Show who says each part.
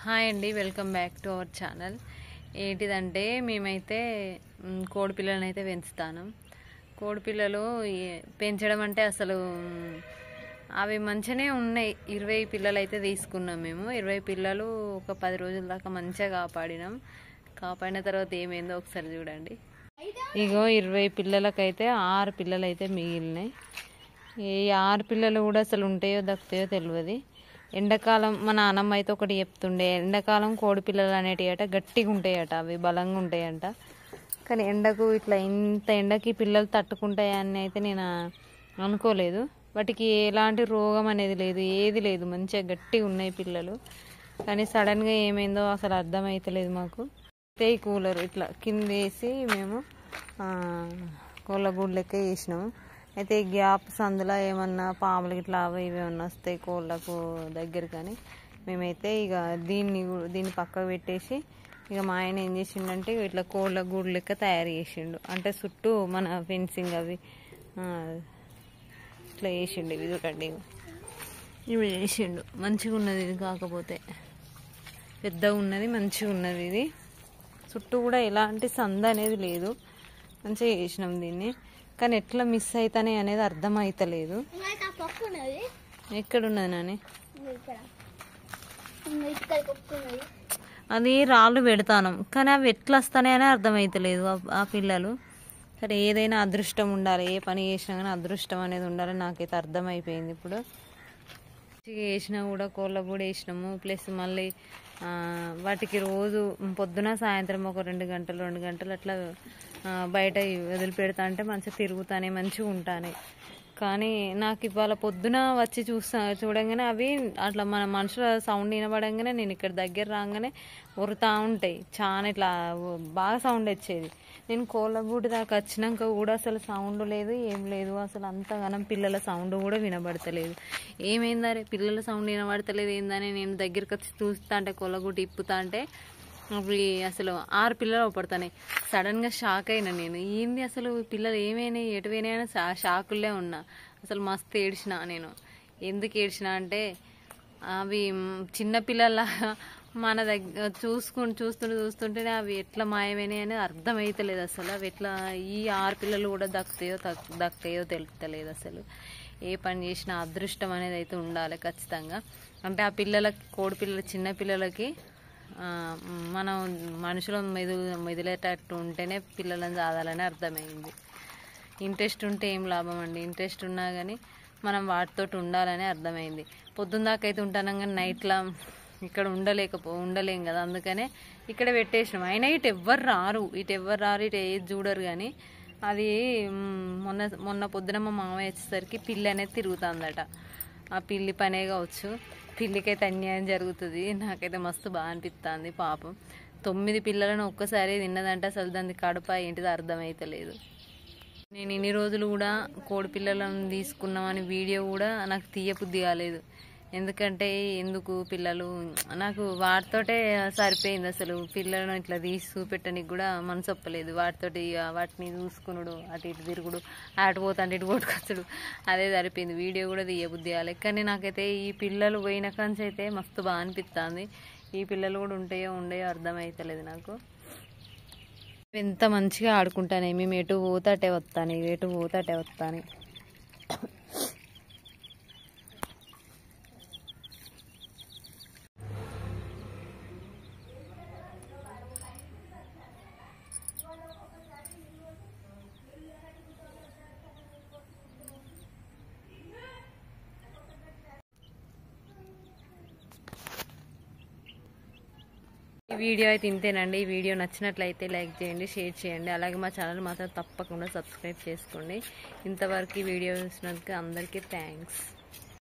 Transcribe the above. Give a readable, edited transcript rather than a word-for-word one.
Speaker 1: Hi అండి, welcome back to our channel. ఏంటిదంటే మేమైతే కోడి పిల్లలను అయితే పెంచుతాను. కోడి పిల్లలు పెంచడం అంటే అసలు అవి మంచిగానే ఉన్నాయి. 20 పిల్లలు అయితే తీసుకున్నాం మేము. 20 పిల్లలు ఒక 10 రోజుల దాకా మంచిగా కాపాడిన తర్వాత ఏమైందో ఒకసారి చూడండి. ఇగో 20 పిల్లలకైతే 6 పిల్లలు అయితే మిగిలినాయి. ఈ 6 పిల్లలు కూడా అసలు ఉంటాయో దక్కుతాయో తెలియదు. ఎండాకాలం మా నాన్నమ్మ అయితే ఒకటి చెప్తుండే, ఎండాకాలం కోడి పిల్లలు అనేటివి గట్టిగా ఉంటాయట, అవి బలంగా ఉంటాయంట. కానీ ఎండకు ఇట్లా ఇంత ఎండకి పిల్లలు తట్టుకుంటాయని అయితే నేను అనుకోలేదు. వాటికి ఎలాంటి రోగం అనేది లేదు, ఏది లేదు, మంచిగా గట్టిగా ఉన్నాయి పిల్లలు. కానీ సడన్గా ఏమైందో అసలు అర్థమైతలేదు మాకు. అయితే ఈ కూలర్ ఇట్లా కింద వేసి మేము కోళ్ళ గూడు లెక్క వేసినాము. అయితే ఈ గ్యాప్ సందులో ఏమన్నా పాములు ఇట్లా అవి ఇవి ఏమన్నా వస్తాయి కోళ్ళకు దగ్గర. కానీ మేమైతే ఇక దీన్ని పక్కకు పెట్టేసి ఇక మా ఆయన ఏం చేసిండంటే ఇట్లా కోళ్ళ గూడు లెక్క తయారు చేసిండు. అంటే చుట్టూ మన ఫెన్సింగ్ అవి ఇట్లా వేసిండు. ఇవి చూడండి, ఇవి చేసిండు. మంచిగా ఉన్నది ఇది, కాకపోతే పెద్దగా ఉన్నది, మంచిగా ఉన్నది. ఇది చుట్టూ కూడా ఎలాంటి సంద అనేది లేదు, మంచిగా చేసినాం దీన్ని. కానీ ఎట్లా మిస్ అవుతానే అనేది అర్థమైతలేదు. ఎక్కడున్నది నాని? అది రాళ్ళు పెడతాను, కానీ అవి ఎట్లా వస్తానే అని అర్థమైతలేదు ఆ పిల్లలు. సరే, ఏదైనా అదృష్టం ఉండాలి, ఏ పని చేసినా కానీ అదృష్టం అనేది ఉండాలి. నాకైతే అర్థమైపోయింది ఇప్పుడు. వేసినా కూడా కోళ్ళ కూడా వేసినాము. ప్లస్ మళ్ళీ వాటికి రోజు పొద్దున సాయంత్రం ఒక 2 గంటలు అట్లా బయట వదిలిపెడతా అంటే మంచిగా తిరుగుతానే మంచిగా ఉంటానే. కానీ నాకు ఇవాళ పొద్దున వచ్చి చూడంగానే అవి అట్లా మన మనుషుల సౌండ్ వినబడంగానే నేను ఇక్కడ దగ్గర రాగానే ఉరుతా ఉంటాయి. చాలా ఇట్లా బాగా సౌండ్ వచ్చేది. నేను కోళ్ళగూడి దాకా వచ్చినాక కూడా అసలు సౌండ్ లేదు, ఏం లేదు. అసలు అంతగానం పిల్లల సౌండ్ కూడా వినబడతలేదు. ఏమైందరే పిల్లల సౌండ్ వినబడతలేదు ఏందని నేను దగ్గరికి వచ్చి చూస్తా అంటే కోళ్ళగూడి ఇప్పుతా అంటే అవి అసలు 6 పిల్లలు పడుతున్నాయి. సడన్గా షాక్ అయినా నేను. ఏంది అసలు పిల్లలు ఏమైనాయి, ఎటువైనా అని షాకుల్లే ఉన్నా. అసలు మస్తు ఏడ్చిన నేను. ఎందుకు ఏడ్చిన అంటే అవి చిన్నపిల్లల మన దగ్గర చూస్తుంటేనే అవి ఎట్లా మాయమైనాయి అనేది అర్థమైతలేదు అసలు. అవి ఎట్లా ఈ 6 పిల్లలు కూడా దక్కయో తెలుస్తలేదు అసలు. ఏ పని చేసినా అదృష్టం అనేది అయితే ఉండాలి ఖచ్చితంగా. అంటే ఆ పిల్లలకి, కోడి పిల్లలు, చిన్న పిల్లలకి మనం మనుషుల మెదిలేటట్టు ఉంటేనే పిల్లలను చదవాలని అర్థమైంది. ఇంట్రెస్ట్ ఉంటే ఏం లాభం అండి, ఇంట్రెస్ట్ ఉన్నా కానీ మనం వాటితో ఉండాలని అర్థమైంది. పొద్దున్న దాకా అయితే ఉంటాను కానీ నైట్లా ఇక్కడ ఉండలేం కదా, అందుకనే ఇక్కడ పెట్టేసినాం. అయినా ఇటు ఎవ్వరు రారు, ఇటు ఏది చూడరు. కానీ అది మొన్న పొద్దున మా మామయ్య వచ్చేసరికి పిల్లి అనేది తిరుగుతుందట. ఆ పిల్లి పనే కావచ్చు. పిల్లికైతే అన్యాయం జరుగుతుంది. నాకైతే మస్తు బాగా అనిపిస్తుంది పాపం. 9 పిల్లలను ఒక్కసారి తిన్నదంటే అసలు దాని కడుప ఏంటిదో అర్థమైతలేదు. నేను ఇన్ని రోజులు కూడా కోడి పిల్లలను తీసుకున్నామని వీడియో కూడా నాకు తీయబుద్ధి కాలేదు. ఎందుకంటే ఎందుకు పిల్లలు, నాకు వాటితోటే సరిపోయింది. అసలు పిల్లలను ఇట్లా తీసి చూపెట్టడానికి కూడా మనసు ఒప్పలేదు. వాటిని చూసుకునుడు, అటు ఇటు తిరుగుడు, అటు పోతాంటే ఇటు కొట్టుకొచ్చుడు, అదే సరిపోయింది. వీడియో కూడా తీయబుద్ధి కాలేదు. కానీ నాకైతే ఈ పిల్లలు పోయిన కాంచి అయితే మస్తు బాగా అనిపిస్తుంది. ఈ పిల్లలు కూడా ఉండయో అర్థమవుతలేదు నాకు. ఎంత మంచిగా ఆడుకుంటానే, మేము ఎటు పోతాటే వస్తాను. ఈ వీడియో అయితే ఇంతేనండి. ఈ వీడియో నచ్చినట్లయితే లైక్ చేయండి, షేర్ చేయండి. అలాగే మా ఛానల్ మాత్రం తప్పకుండా సబ్స్క్రైబ్ చేసుకోండి. ఇంతవరకు ఈ వీడియో చూసినందుకు అందరికీ థ్యాంక్స్.